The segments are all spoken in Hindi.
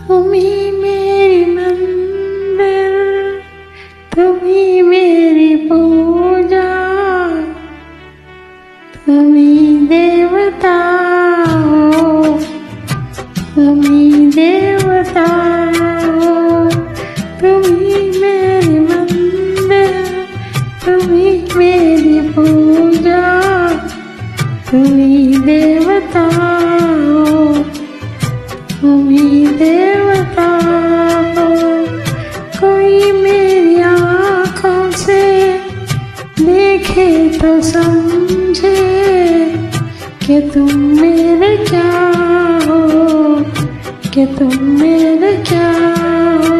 तुम ही मेरी मंदिर, तुम ही मेरी पूजा, तुम ही देवता हो, तुम ही देवता हो। तुम ही मेरी मंदिर, तुम ही मेरी पूजा, तुम ही देवता हो, तुम ही देवता हो। कोई मेरी आँखों से देखे तो समझे कि तुम मेरे क्या हो, कि तुम मेरे क्या हो।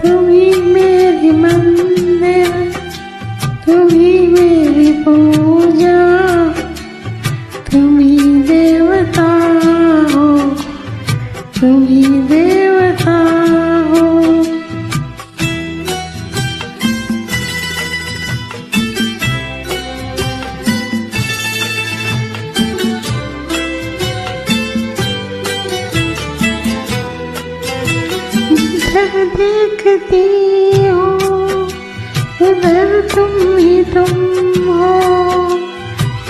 तुम ही मेरी मंदिर, तुम ही मेरी पूजा, तुम ही देवता हो, तुम ही देवता हो। जिधर देखती हो उधर तुम ही तुम हो,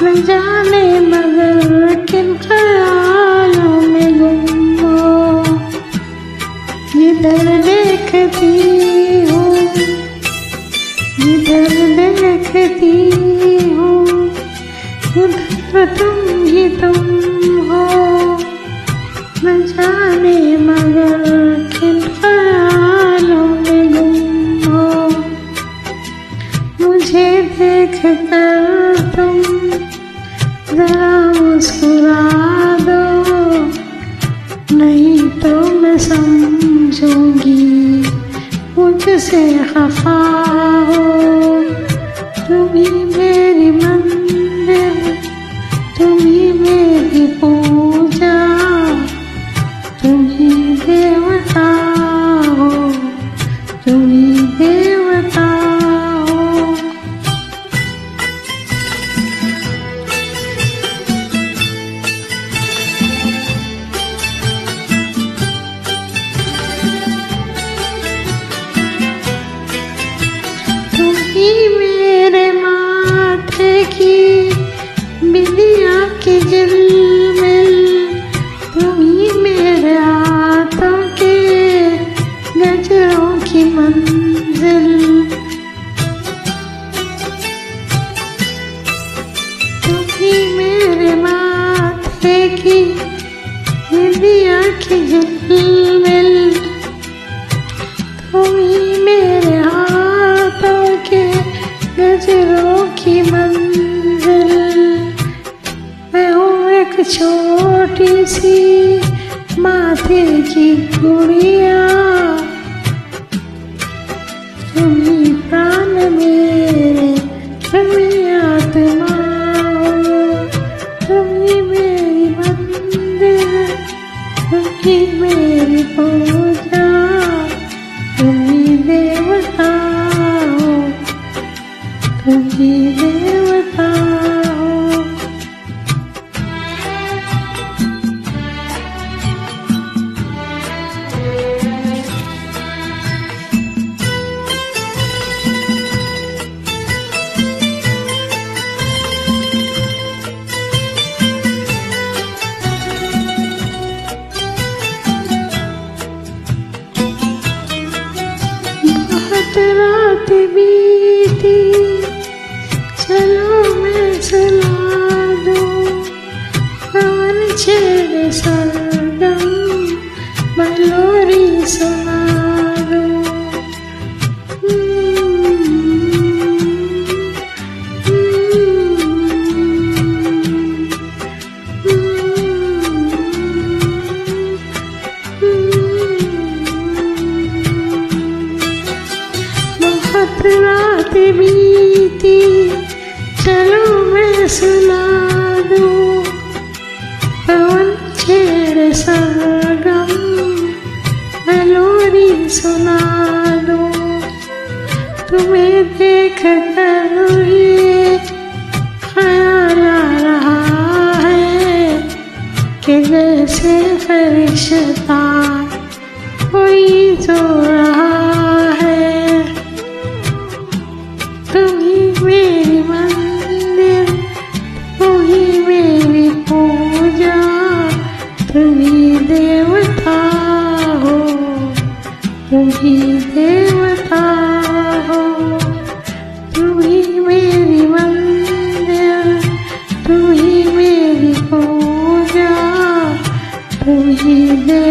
न जाने मगर किन ख्यालों में गुम हो। जिधर देखती हो, जिधर देखती हो उधर तुम ही तुम हो, न जाने मगर किन ख्यालों में गुम हो। मुझे देख कर तुम जरा मुस्कुरा दो, नहीं तो मैं समझूंगी मुझसे खफा हो। तुम ही मेरी मंदिर, तुम ही मेरी पूजा, तुम ही देवता हो, तुम ही देवता हो। तुम ही मेरे माथे की बिंदिया की झिलमिल, तुम ही मेरे हाथों के गजरों की मंजिल। तुम ही मेरे माथे की बिंदिया की झिलमिल, तुम ही मेरे हाथों के गजरों की मंजिल। मैं हूँ एक छोटी सी माथे की गुड़िया, तुम ही प्राण मेरे, तुम ही आत्मा हो। तुम ही मेरी मंदिर, तुम ही मेरी पूजा, तुम ही देवता हो, तुम ही देवता हो। बहुत रात बीती, चलो मैं सुला दूं पवन छेड़े सरगम, मैं लोरी सुना दूं। बहुत रात बीती, चलो मैं सुना दूं पवन छेड़े सरगम, मैं लोरी सुना दूं। तुम्हें देख कर ये ख्याल आ रहा है कि जैसे फरिश्ता तू ही मेरी पूजा, तू ही दे